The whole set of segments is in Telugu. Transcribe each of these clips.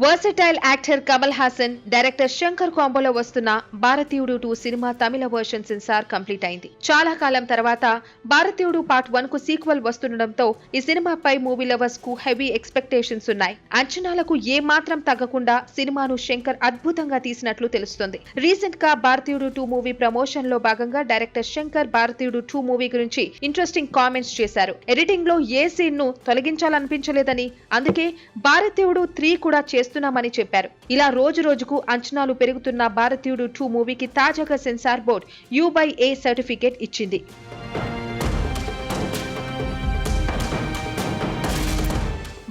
Versatile actor Kamal Haasan, director Shankar కాంబోలో వస్తున్న భారతీయుడు 2 సినిమా తమిళ వర్షన్ సెన్సార్ కంప్లీట్ అయింది. చాలా కాలం తర్వాత భారతీయుడు పార్ట్ 1 కు సీక్వెల్ వస్తుండటంతో ఈ సినిమాపై మూవీ లవర్స్ కు హెవీ ఎక్స్పెక్టేషన్స్ ఉన్నాయి. అంచనాలకు ఏ మాత్రం తగ్గకుండా సినిమాను శంకర్ అద్భుతంగా తీసినట్లు తెలుస్తుంది. రీసెంట్ గా భారతీయుడు 2 మూవీ ప్రమోషన్ లో భాగంగా డైరెక్టర్ శంకర్ భారతీయుడు 2 మూవీ గురించి ఇంట్రెస్టింగ్ కామెంట్స్ చేశారు. ఎడిటింగ్ లో ఏ సీన్ ను తొలగించాలనిపించలేదని, అందుకే భారతీయుడు 3 కూడా చేస్తున్నామని చెప్పారు. ఇలా రోజు రోజుకు అంచనాలు పెరుగుతున్న భారతీయుడు 2 మూవీకి తాజాగా సెన్సార్ బోర్డ్ U/A సర్టిఫికేట్ ఇచ్చింది.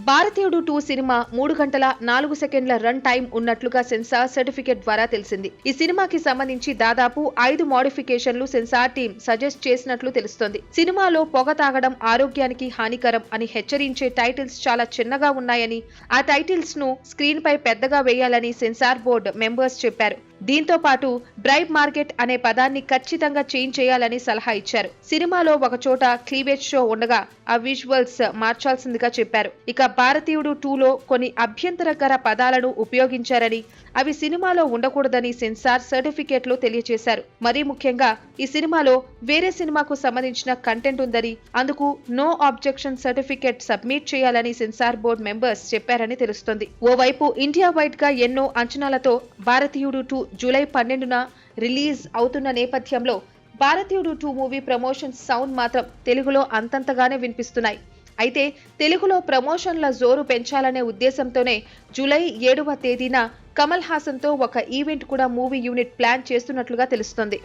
భారతీయుడు 2 సినిమా 3 గంటల 4 సెకండ్ల రన్ టైం ఉన్నట్లుగా సెన్సార్ సర్టిఫికేట్ ద్వారా తెలిసింది. ఈ సినిమాకి సంబంధించి దాదాపు 5 మోడిఫికేషన్లు సెన్సార్ టీం సజెస్ట్ చేసినట్లు తెలుస్తోంది. సినిమాలో పొగ తాగడం ఆరోగ్యానికి హానికరం అని హెచ్చరించే టైటిల్స్ చాలా చిన్నగా ఉన్నాయని, ఆ టైటిల్స్ ను స్క్రీన్ పై పెద్దగా వేయాలని సెన్సార్ బోర్డు మెంబర్స్ చెప్పారు. దీంతో పాటు బ్రైబ్ మార్కెట్ అనే పదాన్ని ఖచ్చితంగా చేంజ్ చేయాలని సలహా ఇచ్చారు. సినిమాలో ఒకచోట క్లీవేజ్ షో ఉండగా ఆ విజువల్స్ మార్చాల్సిందిగా చెప్పారు. ఇక భారతీయుడు 2లో కొన్ని అభ్యంతరకర పదాలను ఉపయోగించారని, అవి సినిమాలో ఉండకూడదని సెన్సార్ సర్టిఫికేట్ లో తెలియజేశారు. మరీ ముఖ్యంగా ఈ సినిమాలో వేరే సినిమాకు సంబంధించిన కంటెంట్ ఉందని, అందుకు నో ఆబ్జెక్షన్ సర్టిఫికేట్ సబ్మిట్ చేయాలని సెన్సార్ బోర్డు మెంబర్స్ చెప్పారని తెలుస్తోంది. ఓవైపు ఇండియా వైడ్ గా ఎన్నో అంచనాలతో భారతీయుడు 2 జూలై 12న రిలీజ్ అవుతున్న నేపథ్యంలో భారతీయుడు 2 మూవీ ప్రమోషన్ సౌండ్ మాత్రం తెలుగులో అంతంతగానే వినిపిస్తున్నాయి. అయితే తెలుగులో ప్రమోషన్ల జోరు పెంచాలనే ఉద్దేశంతోనే జూలై 7వ తేదీన కమల్ హాసన్ తో ఒక ఈవెంట్ కూడా మూవీ యూనిట్ ప్లాన్ చేస్తున్నట్లుగా తెలుస్తోంది.